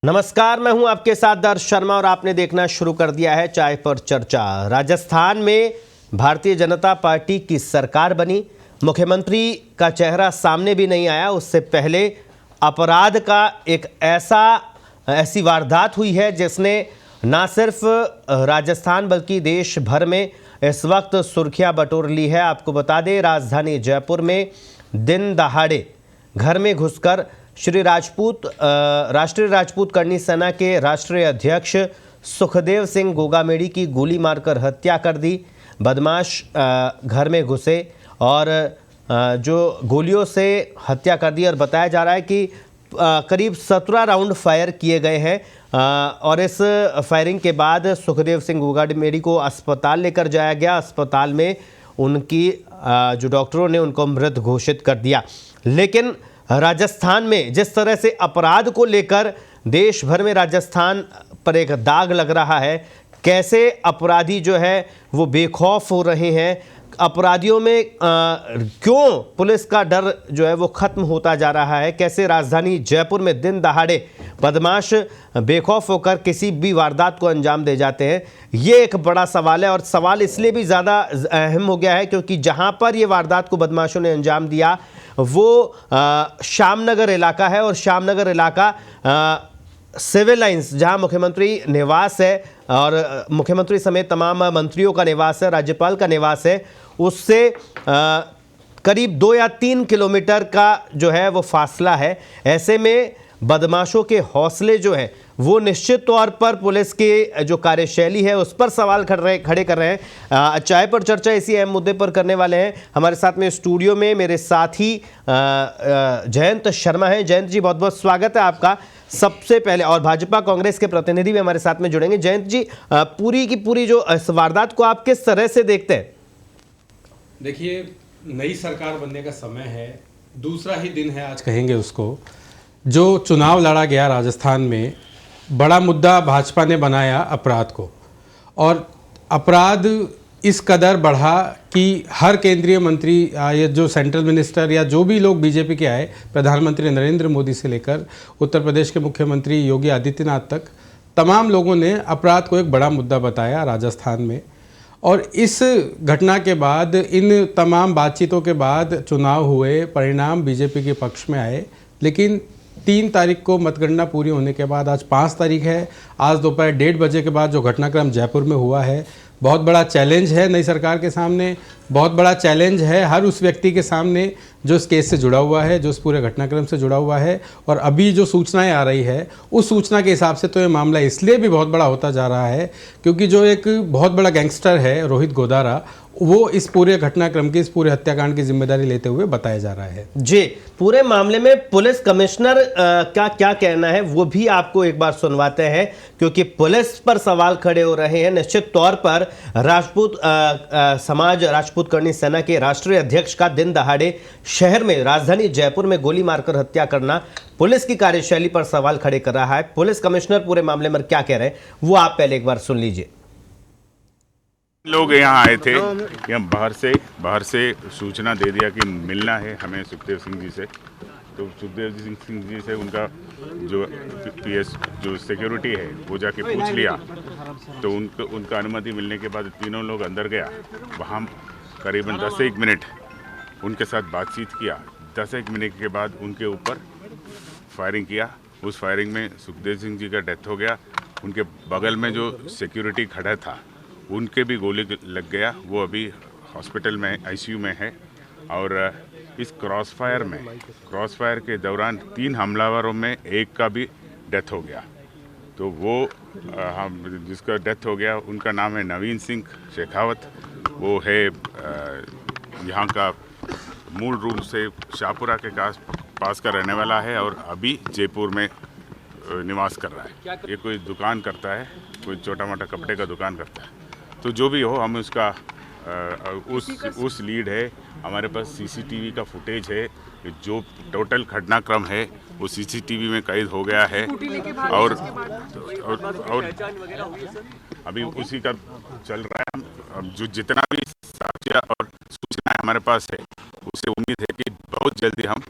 नमस्कार, मैं हूं आपके साथ दर्श शर्मा और आपने देखना शुरू कर दिया है चाय पर चर्चा। राजस्थान में भारतीय जनता पार्टी की सरकार बनी, मुख्यमंत्री का चेहरा सामने भी नहीं आया। उससे पहले अपराध का एक ऐसी वारदात हुई है जिसने ना सिर्फ राजस्थान बल्कि देश भर में इस वक्त सुर्खियां बटोर ली है। आपको बता दें, राजधानी जयपुर में दिन दहाड़े घर में घुसकर राष्ट्रीय राजपूत करनी सेना के राष्ट्रीय अध्यक्ष सुखदेव सिंह गोगामेड़ी की गोली मारकर हत्या कर दी। बदमाश घर में घुसे और जो गोलियों से हत्या कर दी और बताया जा रहा है कि करीब 17 राउंड फायर किए गए हैं और इस फायरिंग के बाद सुखदेव सिंह गोगामेड़ी को अस्पताल लेकर जाया गया। अस्पताल में उनकी जो डॉक्टरों ने उनको मृत घोषित कर दिया। लेकिन राजस्थान में जिस तरह से अपराध को लेकर देश भर में राजस्थान पर एक दाग लग रहा है, कैसे अपराधी जो है वो बेखौफ हो रहे हैं, अपराधियों में क्यों पुलिस का डर जो है वो खत्म होता जा रहा है, कैसे राजधानी जयपुर में दिन दहाड़े बदमाश बेखौफ होकर किसी भी वारदात को अंजाम दे जाते हैं, ये एक बड़ा सवाल है। और सवाल इसलिए भी ज़्यादा अहम हो गया है क्योंकि जहां पर ये वारदात को बदमाशों ने अंजाम दिया वो श्यामनगर इलाका है और श्यामनगर इलाका सिविल लाइंस जहां मुख्यमंत्री निवास है और मुख्यमंत्री समेत तमाम मंत्रियों का निवास है, राज्यपाल का निवास है, उससे करीब 2 या 3 किलोमीटर का जो है वो फासला है। ऐसे में बदमाशों के हौसले जो हैं वो निश्चित तौर पर पुलिस की जो कार्यशैली है उस पर सवाल खड़े कर रहे हैं। चाय पर चर्चा इसी अहम मुद्दे पर करने वाले हैं। हमारे साथ में स्टूडियो में मेरे साथी जयंत शर्मा हैं। जयंत जी, बहुत बहुत स्वागत है आपका सबसे पहले। और भाजपा कांग्रेस के प्रतिनिधि भी हमारे साथ में जुड़ेंगे। जयंत जी, पूरी की पूरी जो इस वारदात को आप किस तरह से देखते हैं? देखिए, नई सरकार बनने का समय है, दूसरा ही दिन है आज कहेंगे उसको। जो चुनाव लड़ा गया राजस्थान में, बड़ा मुद्दा भाजपा ने बनाया अपराध को, और अपराध इस कदर बढ़ा कि हर केंद्रीय मंत्री या जो सेंट्रल मिनिस्टर या जो भी लोग बीजेपी के आए, प्रधानमंत्री नरेंद्र मोदी से लेकर उत्तर प्रदेश के मुख्यमंत्री योगी आदित्यनाथ तक, तमाम लोगों ने अपराध को एक बड़ा मुद्दा बताया राजस्थान में। और इस घटना के बाद, इन तमाम बातचीतों के बाद चुनाव हुए, परिणाम बीजेपी के पक्ष में आए। लेकिन 3 तारीख को मतगणना पूरी होने के बाद आज 5 तारीख है, आज दोपहर 1:30 बजे के बाद जो घटनाक्रम जयपुर में हुआ है, बहुत बड़ा चैलेंज है नई सरकार के सामने, बहुत बड़ा चैलेंज है हर उस व्यक्ति के सामने जो इस केस से जुड़ा हुआ है, जो इस पूरे घटनाक्रम से जुड़ा हुआ है। और अभी जो सूचनाएं आ रही है उस सूचना के हिसाब से तो ये मामला इसलिए भी बहुत बड़ा होता जा रहा है क्योंकि जो एक बहुत बड़ा गैंगस्टर है रोहित गोदारा, वो इस पूरे घटनाक्रम की, इस पूरे हत्याकांड की जिम्मेदारी लेते हुए बताया जा रहा है। जी, पूरे मामले में पुलिस कमिश्नर का क्या कहना है वो भी आपको एक बार सुनवाते हैं क्योंकि पुलिस पर सवाल खड़े हो रहे हैं। निश्चित तौर पर राजपूत समाज, राजपूत करनी सेना के राष्ट्रीय अध्यक्ष का दिन दहाड़े शहर में, राजधानी जयपुर में गोली मारकर हत्या करना पुलिस की कार्यशैली पर सवाल खड़े कर रहा है। पुलिस कमिश्नर पूरे मामले में क्या कह रहे हैं वो आप पहले एक बार सुन लीजिए। लोग यहाँ आए थे, यहाँ बाहर से सूचना दे दिया कि मिलना है हमें सुखदेव सिंह जी से। तो सुखदेव सिंह जी से उनका जो पीएस जो सिक्योरिटी है वो जाके पूछ लिया, तो उनका अनुमति मिलने के बाद तीनों लोग अंदर गया। वहाँ करीबन 10 से 1 मिनट उनके साथ बातचीत किया। 10 से 1 मिनट के बाद उनके ऊपर फायरिंग किया। उस फायरिंग में सुखदेव सिंह जी का डेथ हो गया। उनके बगल में जो सिक्योरिटी खड़ा था उनके भी गोली लग गया, वो अभी हॉस्पिटल में आईसीयू में है। और इस क्रॉसफायर के दौरान 3 हमलावरों में एक का भी डेथ हो गया। तो वो हम जिसका डेथ हो गया उनका नाम है नवीन सिंह शेखावत। वो है यहाँ का मूल रूप से शाहपुरा के पास का रहने वाला है और अभी जयपुर में निवास कर रहा है। ये कोई दुकान करता है, कोई छोटा मोटा कपड़े का दुकान करता है। तो जो भी हो, हम उसका उस लीड है। हमारे पास सीसीटीवी का फुटेज है, जो टोटल घटनाक्रम है वो सीसीटीवी में कैद हो गया है। और अभी उसी का चल रहा है। हम जो जितना भी साक्ष्य और सूचना हमारे पास है उससे उम्मीद है कि बहुत जल्दी हम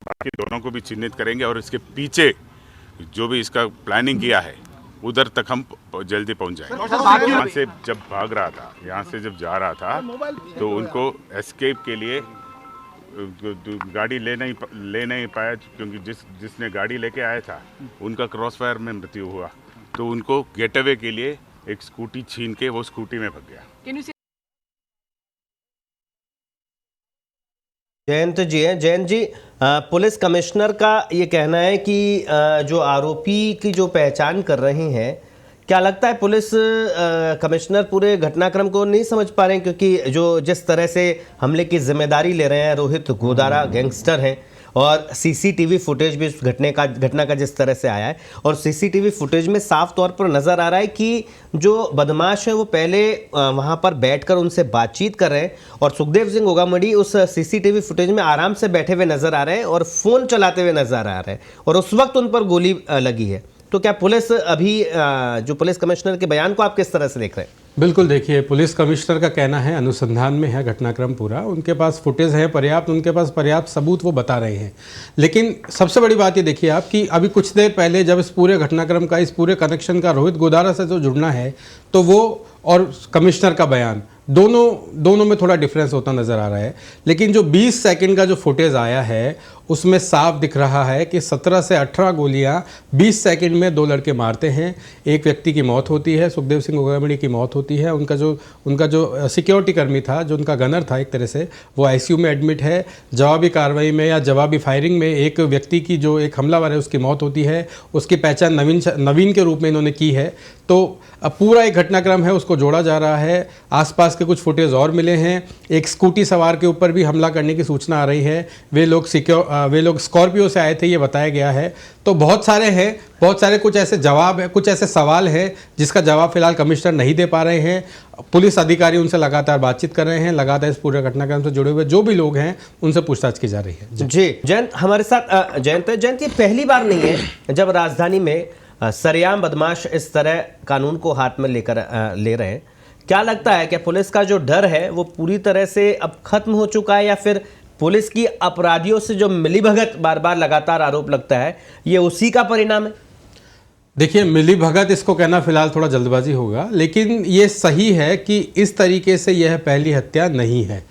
बाकी दोनों को भी चिन्हित करेंगे और इसके पीछे जो भी इसका प्लानिंग किया है उधर तक हम जल्दी पहुंच जाएंगे। यहाँ से जब भाग रहा था, यहाँ से जब जा रहा था, तो उनको एस्केप के लिए गाड़ी ले नहीं पाया, क्योंकि जिसने गाड़ी लेके आया था उनका क्रॉस फायर में मृत्यु हुआ, तो उनको गेट अवे के लिए एक स्कूटी छीन के वो स्कूटी में भाग गया। जयंत जी हैं। जयंत जी, पुलिस कमिश्नर का ये कहना है कि जो आरोपी की जो पहचान कर रहे हैं, क्या लगता है पुलिस कमिश्नर पूरे घटनाक्रम को नहीं समझ पा रहे हैं? क्योंकि जो जिस तरह से हमले की जिम्मेदारी ले रहे हैं रोहित गोदारा गैंगस्टर हैं, और सीसीटीवी फुटेज भी उस घटना का जिस तरह से आया है, और सीसीटीवी फुटेज में साफ तौर पर नज़र आ रहा है कि जो बदमाश है वो पहले वहाँ पर बैठकर उनसे बातचीत कर रहे हैं, और सुखदेव सिंह गोगामड़ी उस सीसीटीवी फुटेज में आराम से बैठे हुए नज़र आ रहे हैं और फ़ोन चलाते हुए नज़र आ रहे हैं, और उस वक्त उन पर गोली लगी है। तो क्या पुलिस अभी जो पुलिस कमिश्नर के बयान को आप किस तरह से देख रहे हैं? बिल्कुल, देखिए, पुलिस कमिश्नर का कहना है अनुसंधान में है घटनाक्रम पूरा, उनके पास फुटेज है पर्याप्त, उनके पास पर्याप्त सबूत वो बता रहे हैं। लेकिन सबसे बड़ी बात ये देखिए आप कि अभी कुछ देर पहले जब इस पूरे घटनाक्रम का, इस पूरे कनेक्शन का रोहित गोदारा से जो जुड़ना है, तो वो और कमिश्नर का बयान दोनों में थोड़ा डिफरेंस होता नज़र आ रहा है। लेकिन जो 20 सेकंड का जो फुटेज आया है उसमें साफ दिख रहा है कि 17 से 18 गोलियां 20 सेकंड में 2 लड़के मारते हैं। एक व्यक्ति की मौत होती है, सुखदेव सिंह गोगामड़ी की मौत होती है। उनका जो सिक्योरिटी कर्मी था, जो उनका गनर था एक तरह से, वो आईसीयू में एडमिट है। जवाबी कार्रवाई में या जवाबी फायरिंग में एक व्यक्ति की, जो एक हमलावर है, उसकी मौत होती है। उसकी पहचान नवीन के रूप में इन्होंने की है। तो अब पूरा एक घटनाक्रम है, उसको जोड़ा जा रहा है। आसपास के कुछ फुटेज और मिले हैं। एक स्कूटी सवार के ऊपर भी हमला करने की सूचना आ रही है। वे लोग स्कॉर्पियो से आए थे, ये बताया गया है। तो बहुत सारे कुछ ऐसे जवाब है, कुछ ऐसे सवाल हैं जिसका जवाब फिलहाल कमिश्नर नहीं दे पा रहे हैं। पुलिस अधिकारी उनसे लगातार बातचीत कर रहे हैं। लगातार इस पूरे घटनाक्रम से जुड़े हुए जो भी लोग हैं उनसे पूछताछ की जा रही है। जी, जयंत हमारे साथ। जयंत, ये पहली बार नहीं है जब राजधानी में सरेआम बदमाश इस तरह कानून को हाथ में ले रहे हैं। क्या लगता है कि पुलिस का जो डर है वो पूरी तरह से अब खत्म हो चुका है, या फिर पुलिस की अपराधियों से जो मिलीभगत बार बार लगातार आरोप लगता है, ये उसी का परिणाम है? देखिए, मिलीभगत इसको कहना फिलहाल थोड़ा जल्दबाजी होगा, लेकिन ये सही है कि इस तरीके से यह पहली हत्या नहीं है।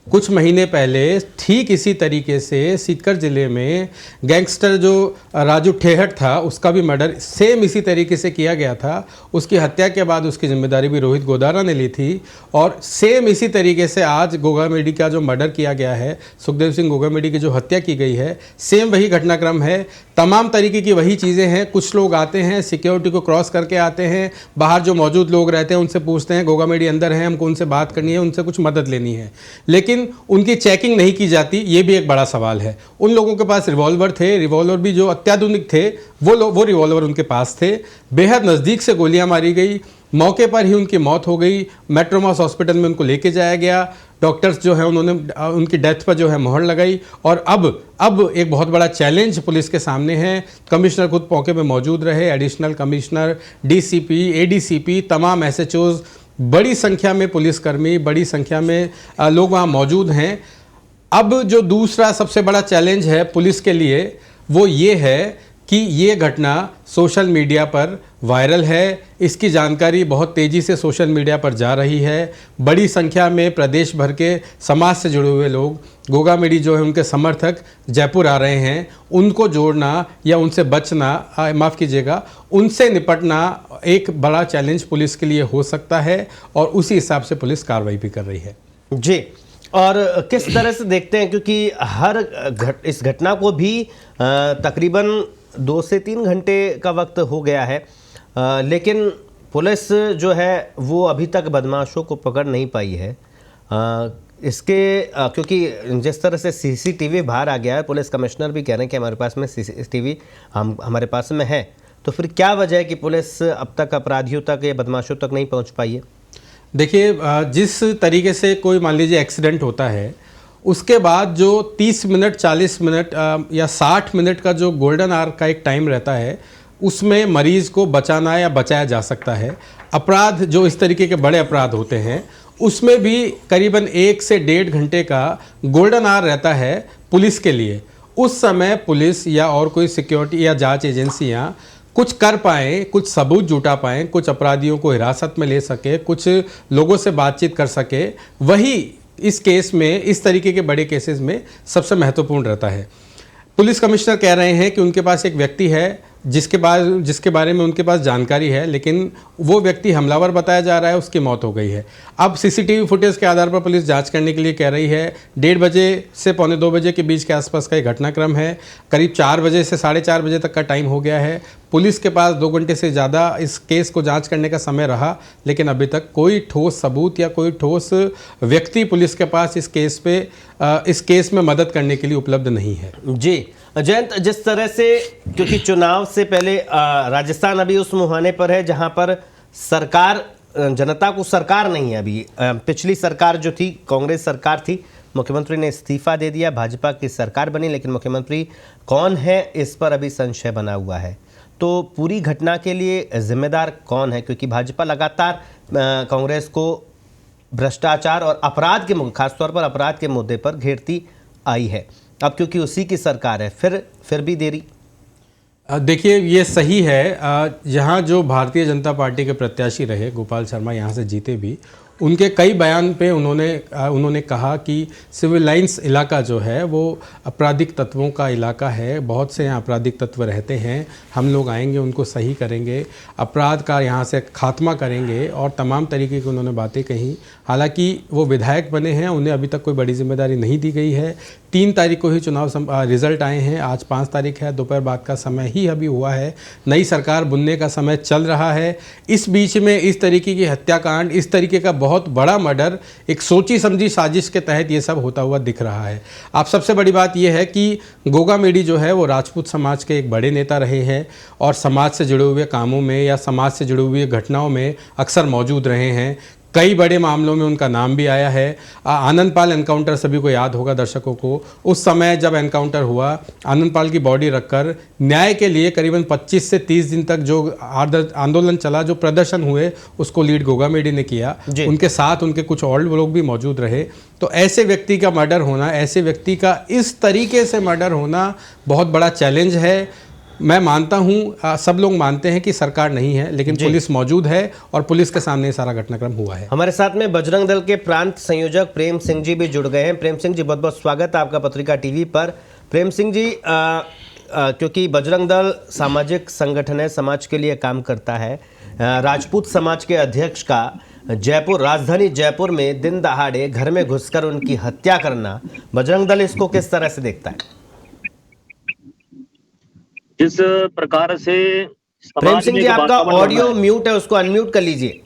कुछ महीने पहले ठीक इसी तरीके से सीकर जिले में गैंगस्टर जो राजू ठेहट था, उसका भी मर्डर सेम इसी तरीके से किया गया था। उसकी हत्या के बाद उसकी जिम्मेदारी भी रोहित गोदारा ने ली थी, और सेम इसी तरीके से आज गोगामेडी का जो मर्डर किया गया है, सुखदेव सिंह गोगामेडी की जो हत्या की गई है, सेम वही घटनाक्रम है। तमाम तरीके की वही चीज़ें हैं। कुछ लोग आते हैं, सिक्योरिटी को क्रॉस करके आते हैं, बाहर जो मौजूद लोग रहते हैं उनसे पूछते हैं गोगामेडी अंदर हैं, हमको उनसे बात करनी है, उनसे कुछ मदद लेनी है, लेकिन उनकी चेकिंग नहीं की जाती। ये भी एक बड़ा सवाल है। उन लोगों के पास रिवॉल्वर थे, रिवॉल्वर भी जो अत्याधुनिक थे, वो रिवॉल्वर उनके पास थे। बेहद नज़दीक से गोलियां मारी गई, मौके पर ही उनकी मौत हो गई। मेट्रोमास हॉस्पिटल में उनको लेके जाया गया। डॉक्टर्स जो है उन्होंने उनकी डेथ पर जो है मोहर लगाई। और अब एक बहुत बड़ा चैलेंज पुलिस के सामने है। कमिश्नर खुद मौके पे मौजूद रहे, एडिशनल कमिश्नर, डीसीपी, एडीसीपी, तमाम एसएचओज, बड़ी संख्या में पुलिसकर्मी, बड़ी संख्या में लोग वहाँ मौजूद हैं। अब जो दूसरा सबसे बड़ा चैलेंज है पुलिस के लिए, वो ये है कि ये घटना सोशल मीडिया पर वायरल है। इसकी जानकारी बहुत तेज़ी से सोशल मीडिया पर जा रही है। बड़ी संख्या में प्रदेश भर के समाज से जुड़े हुए लोग, गोगामेडी जो है उनके समर्थक जयपुर आ रहे हैं। उनको जोड़ना या उनसे बचना, माफ़ कीजिएगा, उनसे निपटना एक बड़ा चैलेंज पुलिस के लिए हो सकता है, और उसी हिसाब से पुलिस कार्रवाई भी कर रही है। जी, और किस तरह से देखते हैं, क्योंकि इस घटना को भी तकरीबन 2 से 3 घंटे का वक्त हो गया है, लेकिन पुलिस जो है वो अभी तक बदमाशों को पकड़ नहीं पाई है। क्योंकि जिस तरह से सीसीटीवी बाहर आ गया है, पुलिस कमिश्नर भी कह रहे हैं कि हमारे पास में सीसीटीवी हमारे पास में है, तो फिर क्या वजह है कि पुलिस अब तक अपराधियों तक या बदमाशों तक नहीं पहुंच पाई है? देखिए, जिस तरीके से कोई मान लीजिए एक्सीडेंट होता है, उसके बाद जो 30 मिनट, 40 मिनट या 60 मिनट का जो गोल्डन आवर का एक टाइम रहता है, उसमें मरीज़ को बचाना या बचाया जा सकता है। अपराध जो इस तरीके के बड़े अपराध होते हैं, उसमें भी करीबन 1 से 1.5 घंटे का गोल्डन आवर रहता है पुलिस के लिए। उस समय पुलिस या और कोई सिक्योरिटी या जांच एजेंसियां कुछ कर पाएँ, कुछ सबूत जुटा पाएँ, कुछ अपराधियों को हिरासत में ले सके, कुछ लोगों से बातचीत कर सके, वही इस केस में, इस तरीके के बड़े केसेस में सबसे महत्वपूर्ण रहता है। पुलिस कमिश्नर कह रहे हैं कि उनके पास एक व्यक्ति है जिसके बारे में उनके पास जानकारी है, लेकिन वो व्यक्ति हमलावर बताया जा रहा है, उसकी मौत हो गई है। अब सीसीटीवी फुटेज के आधार पर पुलिस जांच करने के लिए कह रही है। 1:30 बजे से 1:45 बजे के बीच के आसपास का एक घटनाक्रम है। करीब 4 बजे से 4:30 बजे तक का टाइम हो गया है। पुलिस के पास 2 घंटे से ज़्यादा इस केस को जांच करने का समय रहा, लेकिन अभी तक कोई ठोस सबूत या कोई ठोस व्यक्ति पुलिस के पास इस केस में मदद करने के लिए उपलब्ध नहीं है। जी जयंत, जिस तरह से, क्योंकि चुनाव से पहले राजस्थान अभी उस मुहाने पर है जहां पर सरकार, जनता को सरकार नहीं है अभी। पिछली सरकार जो थी, कांग्रेस सरकार थी, मुख्यमंत्री ने इस्तीफा दे दिया, भाजपा की सरकार बनी, लेकिन मुख्यमंत्री कौन है इस पर अभी संशय बना हुआ है। तो पूरी घटना के लिए जिम्मेदार कौन है? क्योंकि भाजपा लगातार कांग्रेस को भ्रष्टाचार और अपराध के, खासतौर पर अपराध के मुद्दे पर घेरती आई है। अब क्योंकि उसी की सरकार है, फिर भी देरी। देखिए, ये सही है। यहाँ जो भारतीय जनता पार्टी के प्रत्याशी रहे, गोपाल शर्मा यहाँ से जीते भी, उनके कई बयान पे उन्होंने कहा कि सिविल लाइंस इलाका जो है वो आपराधिक तत्वों का इलाका है, बहुत से यहाँ आपराधिक तत्व रहते हैं, हम लोग आएंगे, उनको सही करेंगे, अपराध का यहाँ से खात्मा करेंगे, और तमाम तरीके की उन्होंने बातें कही। हालांकि वो विधायक बने हैं, उन्हें अभी तक कोई बड़ी जिम्मेदारी नहीं दी गई है। 3 तारीख को ही चुनाव रिजल्ट आए हैं, आज 5 तारीख है, दोपहर बाद का समय ही अभी हुआ है, नई सरकार बनने का समय चल रहा है। इस बीच में इस तरीके की हत्याकांड, इस तरीके का बहुत बड़ा मर्डर, एक सोची समझी साजिश के तहत ये सब होता हुआ दिख रहा है। अब सबसे बड़ी बात यह है कि गोगा मेडी जो है वो राजपूत समाज के एक बड़े नेता रहे हैं और समाज से जुड़े हुए कामों में या समाज से जुड़ी हुई घटनाओं में अक्सर मौजूद रहे हैं। कई बड़े मामलों में उनका नाम भी आया है। आनंदपाल एनकाउंटर सभी को याद होगा, दर्शकों को। उस समय जब एनकाउंटर हुआ, आनंदपाल की बॉडी रखकर न्याय के लिए करीबन 25 से 30 दिन तक जो आंदोलन चला, जो प्रदर्शन हुए, उसको लीड गोगा मेडी ने किया। उनके साथ उनके कुछ और लोग भी मौजूद रहे। तो ऐसे व्यक्ति का मर्डर होना, ऐसे व्यक्ति का इस तरीके से मर्डर होना बहुत बड़ा चैलेंज है। मैं मानता हूं, सब लोग मानते हैं कि सरकार नहीं है, लेकिन पुलिस मौजूद है और पुलिस के सामने ये सारा घटनाक्रम हुआ है। हमारे साथ में बजरंग दल के प्रांत संयोजक प्रेम सिंह जी भी जुड़ गए हैं। प्रेम सिंह जी, बहुत बहुत स्वागत है आपका पत्रिका टीवी पर। प्रेम सिंह जी, क्योंकि बजरंग दल सामाजिक संगठन है, समाज के लिए काम करता है, राजपूत समाज के अध्यक्ष का राजधानी जयपुर में दिन दहाड़े घर में घुसकर उनकी हत्या करना, बजरंग दल इसको किस तरह से देखता है? जिस प्रकार से प्रेम सिंह जी, आपका ऑडियो म्यूट है, उसको अनम्यूट कर लीजिए।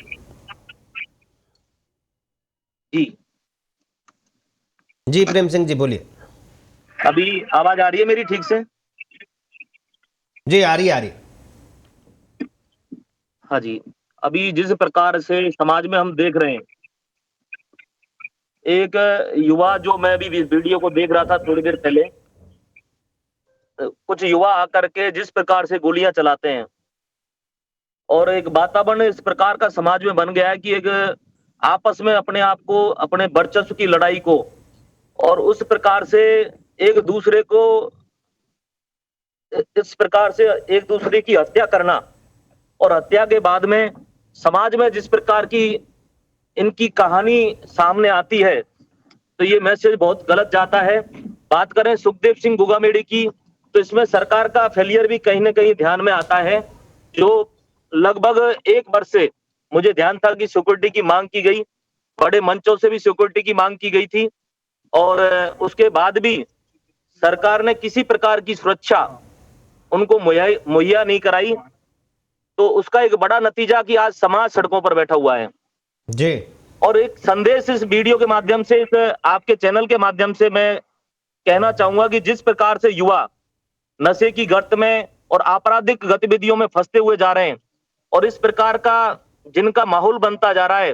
जी प्रेम सिंह जी बोलिए। अभी आवाज आ रही है मेरी ठीक से? जी आ रही है। हाँ जी। अभी जिस प्रकार से समाज में हम देख रहे हैं, एक युवा, जो मैं भी वीडियो को देख रहा था थोड़ी देर पहले, कुछ युवा आकर के जिस प्रकार से गोलियां चलाते हैं, और एक वातावरण इस प्रकार का समाज में बन गया है कि एक आपस में अपने आप को, अपने वर्चस्व की लड़ाई को, और उस प्रकार से एक दूसरे को, इस प्रकार से एक दूसरे की हत्या करना, और हत्या के बाद में समाज में जिस प्रकार की इनकी कहानी सामने आती है, तो ये मैसेज बहुत गलत जाता है। बात करें सुखदेव सिंह गोगामेडी की, तो इसमें सरकार का फेलियर भी कहीं ना कहीं ध्यान में आता है। जो लगभग 1 वर्ष से मुझे ध्यान था कि सिक्योरिटी की मांग की गई, बड़े मंचों से भी सिक्योरिटी की मांग की गई थी, और उसके बाद भी सरकार ने किसी प्रकार की सुरक्षा उनको मुहैया नहीं कराई। तो उसका एक बड़ा नतीजा कि आज समाज सड़कों पर बैठा हुआ है जी। और एक संदेश इस वीडियो के माध्यम से, इस आपके चैनल के माध्यम से मैं कहना चाहूंगा कि जिस प्रकार से युवा नशे की गर्त में और आपराधिक गतिविधियों में फंसते हुए जा रहे हैं, और इस प्रकार का जिनका माहौल बनता जा रहा है,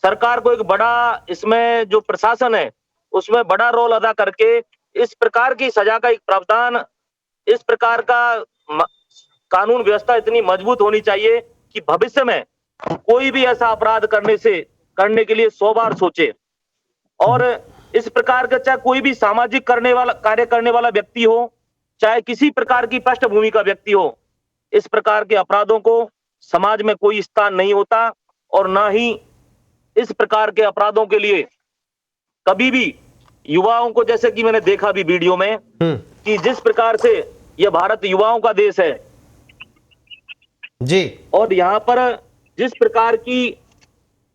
सरकार को एक बड़ा, इसमें जो प्रशासन है उसमें बड़ा रोल अदा करके इस प्रकार की सजा का एक प्रावधान, इस प्रकार का कानून व्यवस्था इतनी मजबूत होनी चाहिए कि भविष्य में कोई भी ऐसा अपराध करने के लिए 100 बार सोचे। और इस प्रकार का चाहे कोई भी सामाजिक कार्य करने वाला व्यक्ति हो, चाहे किसी प्रकार की पृष्ठभूमि का व्यक्ति हो, इस प्रकार के अपराधों को समाज में कोई स्थान नहीं होता और ना ही इस प्रकार के अपराधों के लिए कभी भी युवाओं को, जैसे कि मैंने देखा भी वीडियो में कि जिस प्रकार से यह भारत युवाओं का देश है जी, और यहाँ पर जिस प्रकार की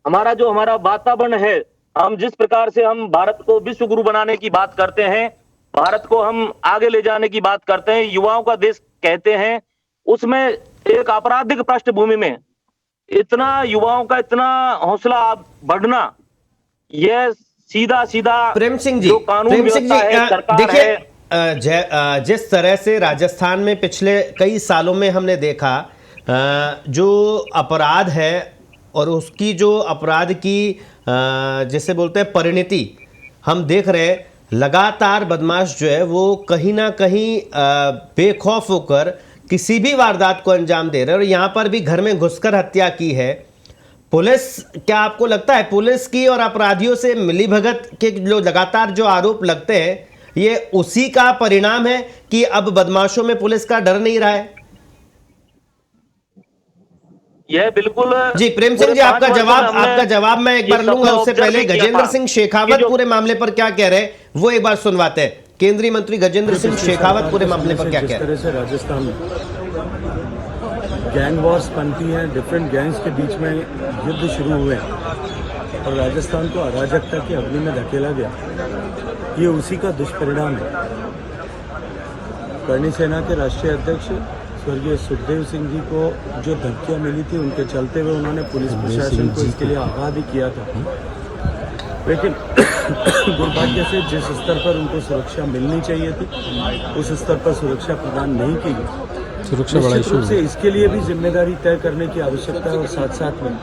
हमारा वातावरण है, हम जिस प्रकार से हम भारत को विश्व गुरु बनाने की बात करते हैं, भारत को हम आगे ले जाने की बात करते हैं, युवाओं का देश कहते हैं, उसमें एक आपराधिक पृष्ठभूमि में इतना युवाओं का इतना हौसला बढ़ना, यह सीधा सीधा प्रेम सिंह जी, जो कानून प्रेम सिंह जी, व्यवस्था है, सरकार देखिए है, जिस तरह से राजस्थान में पिछले कई सालों में हमने देखा जो अपराध है और उसकी जो अपराध की जैसे बोलते हैं परिणति हम देख रहे हैं, लगातार बदमाश जो है वो कहीं ना कहीं बेखौफ होकर किसी भी वारदात को अंजाम दे रहे हैं और यहाँ पर भी घर में घुसकर हत्या की है। पुलिस, क्या आपको लगता है पुलिस की और अपराधियों से मिलीभगत के जो लगातार जो आरोप लगते हैं ये उसी का परिणाम है कि अब बदमाशों में पुलिस का डर नहीं रहा है? यह बिल्कुल जी प्रेम सिंह जी, आपका जवाब मैं एक बार लूंगा, उससे पहले गजेंद्र सिंह शेखावत पूरे मामले पर क्या कह रहे हैं वो एक बार सुनवाते हैं। केंद्रीय मंत्री गजेंद्र सिंह शेखावत पूरे मामले पर क्या कह रहे हैं? जिस तरह से राजस्थान में गैंग वॉर्स बनती हैं, डिफरेंट गैंग्स के बीच में युद्ध शुरू हुए हैं और राजस्थान को अराजकता की अग्नि में धकेला गया, ये उसी का दुष्परिणाम है। करणी सेना के राष्ट्रीय अध्यक्ष स्वर्गीय सुखदेव सिंह जी को जो धमकियां मिली थी, उनके चलते हुए उन्होंने पुलिस प्रशासन को इसके लिए आगाह भी किया था, लेकिन दुर्भाग्य से जिस स्तर पर उनको सुरक्षा मिलनी चाहिए थी उस स्तर पर सुरक्षा प्रदान नहीं की गई। सुरक्षा बड़ा निश्चित रूप से इसके लिए भी जिम्मेदारी तय करने की आवश्यकता है और साथ साथ में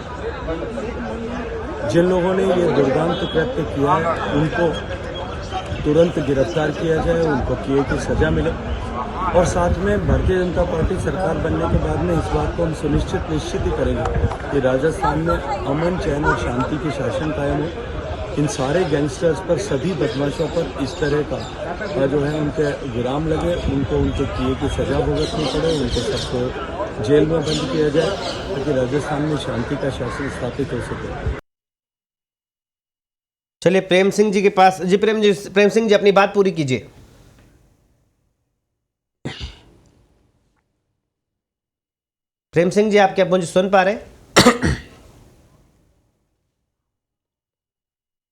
जिन लोगों ने ये दुर्दांत कृत्य किया है उनको तुरंत गिरफ्तार किया जाए, उनको किए की सजा मिले और साथ में भारतीय जनता पार्टी सरकार बनने के बाद में इस बात को हम निश्चित ही करेंगे कि राजस्थान में अमन, चैन और शांति की शासन कायम हो। इन सारे गैंगस्टर्स पर, सभी बदमाशों पर इस तरह का जो है उनके विराम लगे, उनको उनके किए की सजा भुगतनी पड़े, उनको सबको जेल में बंद किया जाए ताकि राजस्थान में शांति का शासन स्थापित हो सके। चलिए प्रेम सिंह जी के पास। जी प्रेम सिंह जी अपनी बात पूरी कीजिए। प्रेम सिंह जी, आप क्या मुझे सुन पा रहे हैं?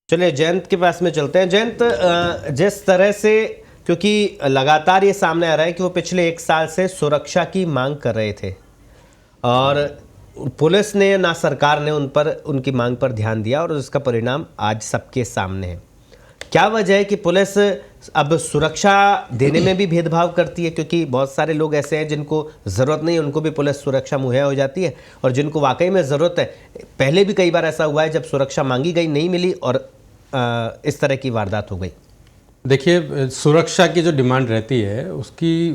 चलिए जयंत के पास में चलते हैं। जयंत, जिस तरह से, क्योंकि लगातार ये सामने आ रहा है कि वो पिछले 1 साल से सुरक्षा की मांग कर रहे थे और पुलिस ने, ना सरकार ने उनकी मांग पर ध्यान दिया और उसका परिणाम आज सबके सामने है। क्या वजह है कि पुलिस अब सुरक्षा देने में भी भेदभाव करती है? क्योंकि बहुत सारे लोग ऐसे हैं जिनको ज़रूरत नहीं, उनको भी पुलिस सुरक्षा मुहैया हो जाती है, और जिनको वाकई में ज़रूरत है, पहले भी कई बार ऐसा हुआ है जब सुरक्षा मांगी गई, नहीं मिली और इस तरह की वारदात हो गई। देखिए, सुरक्षा की जो डिमांड रहती है उसकी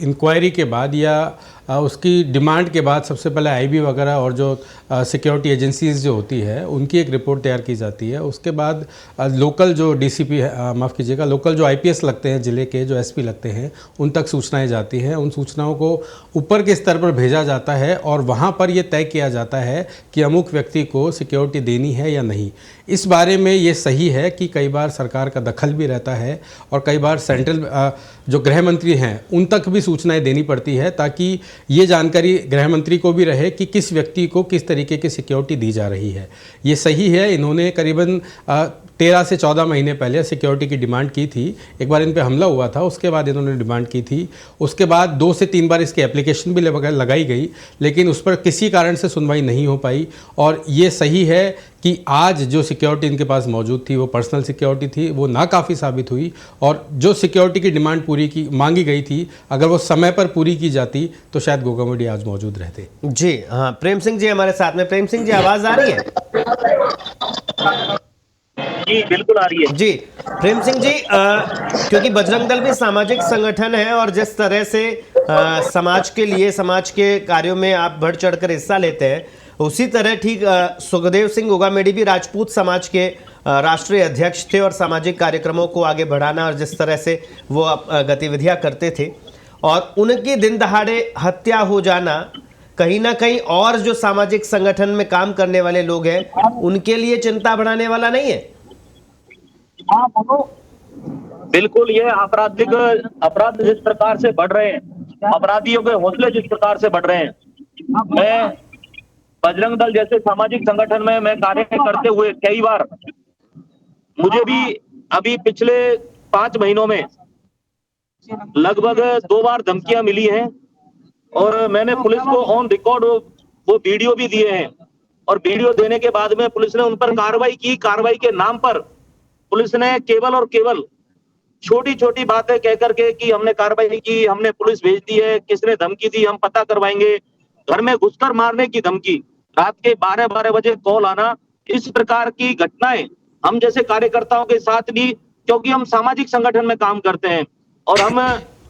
इंक्वायरी के बाद या उसकी डिमांड के बाद सबसे पहले आईबी वगैरह और जो सिक्योरिटी एजेंसीज जो होती है उनकी एक रिपोर्ट तैयार की जाती है। उसके बाद लोकल जो डीसीपी है, माफ़ कीजिएगा, लोकल जो आईपीएस लगते हैं, ज़िले के जो एसपी लगते हैं, उन तक सूचनाएं जाती हैं। उन सूचनाओं को ऊपर के स्तर पर भेजा जाता है और वहाँ पर ये तय किया जाता है कि अमुक व्यक्ति को सिक्योरिटी देनी है या नहीं। इस बारे में ये सही है कि कई बार सरकार का दखल भी रहता है और कई बार सेंट्रल जो गृह मंत्री हैं उन तक भी सूचनाएं देनी पड़ती है, ताकि ये जानकारी गृह मंत्री को भी रहे कि किस व्यक्ति को किस तरीके की सिक्योरिटी दी जा रही है। ये सही है। इन्होंने करीबन 13 से 14 महीने पहले सिक्योरिटी की डिमांड की थी। एक बार इन पे हमला हुआ था, उसके बाद इन्होंने डिमांड की थी। उसके बाद 2 से 3 बार इसकी एप्लीकेशन भी लगाई गई, लेकिन उस पर किसी कारण से सुनवाई नहीं हो पाई। और ये सही है कि आज जो सिक्योरिटी इनके पास मौजूद थी वो पर्सनल सिक्योरिटी थी, वो नाकाफ़ी साबित हुई। और जो सिक्योरिटी की डिमांड मांगी गई थी, अगर वो समय पर पूरी की जाती तो शायद गोगामुडी आज मौजूद रहते। जी हाँ, प्रेम सिंह जी हमारे साथ में। प्रेम सिंह जी, आवाज़ आ रही है? जी बिल्कुल आ रही है। जी प्रेम सिंह जी, क्योंकि बजरंग दल भी सामाजिक संगठन है और जिस तरह से समाज के लिए, समाज के कार्यों में आप बढ़ चढ़कर हिस्सा लेते हैं, उसी तरह ठीक सुखदेव सिंह गोगामेडी भी राजपूत समाज के राष्ट्रीय अध्यक्ष थे और सामाजिक कार्यक्रमों को आगे बढ़ाना और जिस तरह से वो गतिविधियां करते थे, और उनकी दिन दहाड़े हत्या हो जाना कहीं ना कहीं और जो सामाजिक संगठन में काम करने वाले लोग हैं उनके लिए चिंता बढ़ाने वाला नहीं है? बिल्कुल, ये अपराध जिस प्रकार से बढ़ रहे हैं, अपराधियों के हौसले जिस प्रकार से बढ़ रहे हैं, मैं बजरंग दल जैसे सामाजिक संगठन में मैं कार्य करते हुए कई बार, मुझे भी अभी पिछले 5 महीनों में लगभग 2 बार धमकियां मिली हैं और मैंने पुलिस को ऑन रिकॉर्ड वो वीडियो भी दिए हैं, और वीडियो देने के बाद में पुलिस ने उन पर कार्रवाई की। कार्रवाई के नाम पर पुलिस ने केवल और केवल छोटी छोटी बातें कह करके कि हमने कार्रवाई की, हमने पुलिस भेज दी है, किसने धमकी दी हम पता करवाएंगे, घर में घुसकर मारने की धमकी, रात के 12-12 बजे कॉल आना, इस प्रकार की घटनाएं हम जैसे कार्यकर्ताओं के साथ भी, क्योंकि हम सामाजिक संगठन में काम करते हैं और हम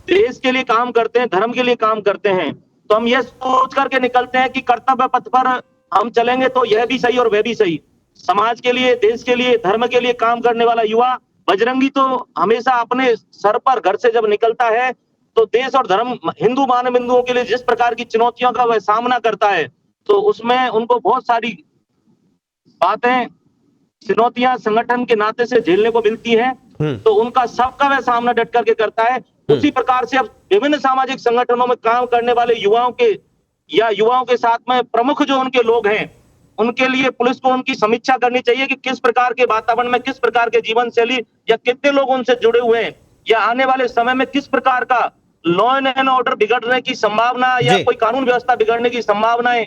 देश के लिए काम करते हैं, धर्म के लिए काम करते हैं, तो हम ये सोच करके निकलते हैं कि कर्तव्य पथ पर हम चलेंगे तो यह भी सही और वह भी सही। समाज के लिए, देश के लिए, धर्म के लिए काम करने वाला युवा बजरंगी तो हमेशा अपने सर पर घर से जब निकलता है तो देश और धर्म, हिंदू मानव बिंदुओं के लिए जिस प्रकार की चुनौतियों का वह सामना करता है, तो उसमें उनको बहुत सारी बातें, चुनौतियां संगठन के नाते से झेलने को मिलती हैं, तो उनका सबका वह सामना डट करके करता है। उसी प्रकार से अब विभिन्न सामाजिक संगठनों में काम करने वाले युवाओं के साथ में प्रमुख जो उनके लोग हैं, उनके लिए पुलिस को उनकी समीक्षा करनी चाहिए कि किस प्रकार के वातावरण में, किस प्रकार के जीवन शैली या कितने लोग उनसे जुड़े हुए हैं, या आने वाले समय में किस प्रकार का लॉ एंड ऑर्डर बिगड़ने की संभावना या कोई कानून व्यवस्था बिगड़ने की संभावनाएं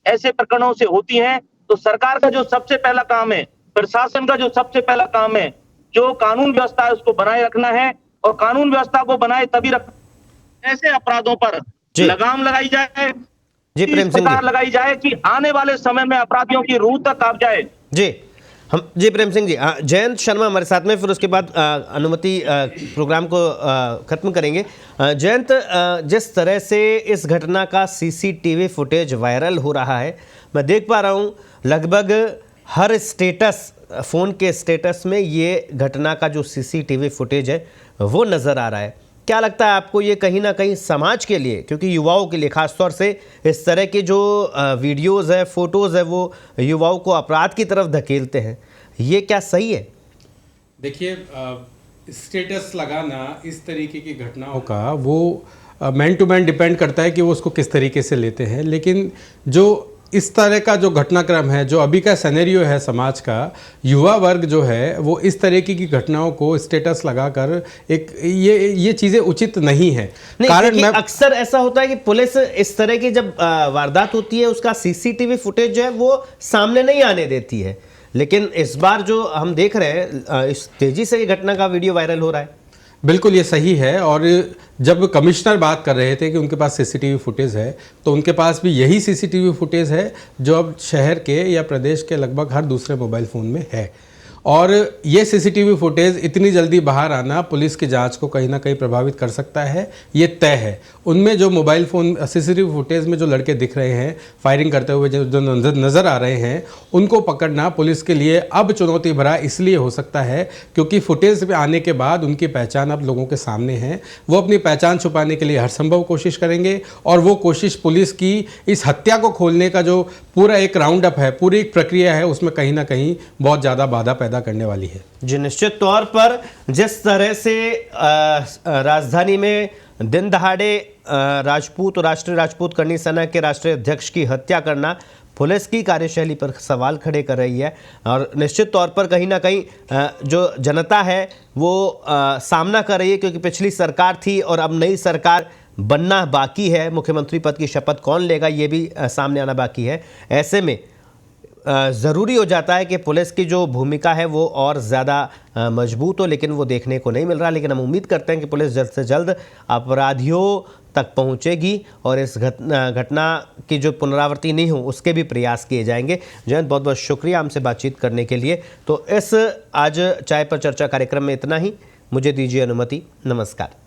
ऐसे प्रकरणों से होती हैं। तो सरकार का जो सबसे पहला काम है, प्रशासन का जो सबसे पहला काम है, जो कानून व्यवस्था है उसको बनाए रखना है, और कानून व्यवस्था को बनाए तभी ऐसे अपराधों पर लगाम लगाई जाए, जी प्रेम सिंह जी, लगाई जाए कि आने वाले समय में अपराधियों की रूह तक कांप जाए। जी प्रेम सिंह जी, जयंत शर्मा हमारे साथ में, फिर उसके बाद अनुमति प्रोग्राम को खत्म करेंगे। जयंत, जिस तरह से इस घटना का सीसीटीवी फुटेज वायरल हो रहा है, मैं देख पा रहा हूँ लगभग हर स्टेटस, फ़ोन के स्टेटस में ये घटना का जो सीसीटीवी फुटेज है वो नज़र आ रहा है। क्या लगता है आपको, ये कहीं ना कहीं समाज के लिए, क्योंकि युवाओं के लिए खासतौर से इस तरह के जो वीडियोज़ है, फ़ोटोज़ है, वो युवाओं को अपराध की तरफ धकेलते हैं, ये क्या सही है? देखिए, स्टेटस लगाना इस तरीके की घटनाओं का वो मैन टू मैन डिपेंड करता है कि वो उसको किस तरीके से लेते हैं, लेकिन जो इस तरह का जो घटनाक्रम है, जो अभी का सिनेरियो है समाज का, युवा वर्ग जो है वो इस तरीके की घटनाओं को स्टेटस लगाकर ये चीज़ें उचित नहीं है। कारण अक्सर ऐसा होता है कि पुलिस इस तरह की जब वारदात होती है उसका सीसीटीवी फुटेज जो है वो सामने नहीं आने देती है, लेकिन इस बार जो हम देख रहे हैं इस तेजी से ये घटना का वीडियो वायरल हो रहा है। बिल्कुल ये सही है, और जब कमिश्नर बात कर रहे थे कि उनके पास सीसीटीवी फुटेज है, तो उनके पास भी यही सीसीटीवी फुटेज है जो अब शहर के या प्रदेश के लगभग हर दूसरे मोबाइल फ़ोन में है। और ये सीसीटीवी फुटेज इतनी जल्दी बाहर आना पुलिस की जांच को कहीं ना कहीं प्रभावित कर सकता है, ये तय है। उनमें जो मोबाइल फ़ोन सीसीटीवी फुटेज में जो लड़के दिख रहे हैं फायरिंग करते हुए, जो नज़र आ रहे हैं, उनको पकड़ना पुलिस के लिए अब चुनौती भरा इसलिए हो सकता है क्योंकि फुटेज में आने के बाद उनकी पहचान अब लोगों के सामने है। वो अपनी पहचान छुपाने के लिए हर संभव कोशिश करेंगे, और वो कोशिश पुलिस की इस हत्या को खोलने का जो पूरा एक राउंड अप है, पूरी एक प्रक्रिया है, उसमें कहीं ना कहीं बहुत ज़्यादा बाधा पैदा करने वाली है। जी, निश्चित तौर पर जिस तरह से राजधानी में दिन दहाड़े राजपूत, राष्ट्रीय राजपूत करनी सेना के राष्ट्रीय अध्यक्ष की हत्या करना पुलिस की कार्यशैली पर सवाल खड़े कर रही है, और निश्चित तौर पर कहीं ना कहीं जो जनता है वो सामना कर रही है, क्योंकि पिछली सरकार थी और अब नई सरकार बनना बाकी है, मुख्यमंत्री पद की शपथ कौन लेगा ये भी सामने आना बाकी है। ऐसे में ज़रूरी हो जाता है कि पुलिस की जो भूमिका है वो और ज़्यादा मजबूत हो, लेकिन वो देखने को नहीं मिल रहा। लेकिन हम उम्मीद करते हैं कि पुलिस जल्द से जल्द अपराधियों तक पहुंचेगी और इस घटना की जो पुनरावृत्ति नहीं हो उसके भी प्रयास किए जाएंगे। जयंत, बहुत बहुत शुक्रिया हमसे बातचीत करने के लिए। तो इस आज चाय पर चर्चा कार्यक्रम में इतना ही, मुझे दीजिए अनुमति, नमस्कार।